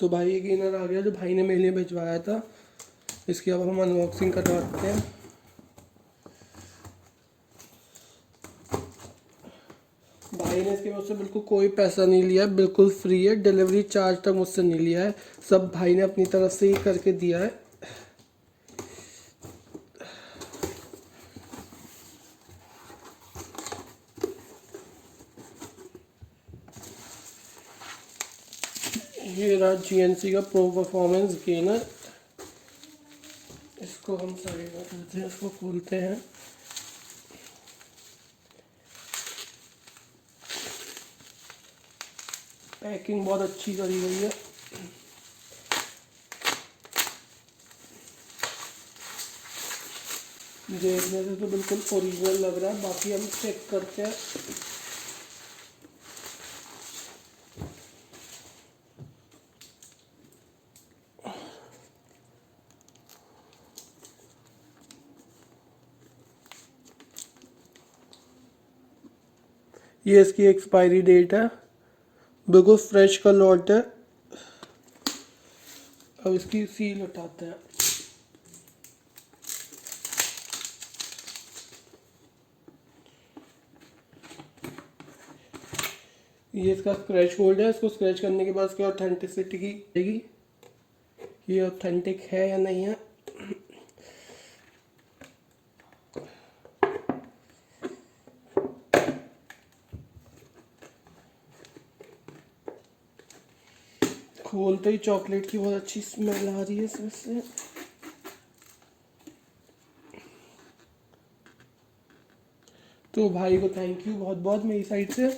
तो भाई एक इनर आ गया जो भाई ने मेरे लिए भिजवाया था। इसकी अब हम अनबॉक्सिंग करवाते हैं। भाई ने इसके मुझसे बिल्कुल कोई पैसा नहीं लिया है, बिल्कुल फ्री है। डिलीवरी चार्ज तक मुझसे नहीं लिया है, सब भाई ने अपनी तरफ से ही करके दिया है। ये रहा GNC का प्रो परफॉर्मेंस गेनर। इसको हम साइड में करते हैं, इसको खोलते हैं। पैकिंग बहुत अच्छी करी गई है। देखने से तो बिल्कुल ओरिजिनल लग रहा है, बाकी हम चेक करते हैं। ये इसकी एक्सपायरी डेट है, बिल्कुल फ्रेश का लॉट है। अब इसकी सील उठाते हैं। ये इसका स्क्रैच होल्ड है, इसको स्क्रैच करने के बाद इसकी ऑथेंटिसिटी की जाएगी, ये ऑथेंटिक है या नहीं है। खोलते ही चॉकलेट की बहुत अच्छी स्मेल आ रही है इसमें से। तो भाई को थैंक यू बहुत बहुत मेरी साइड से।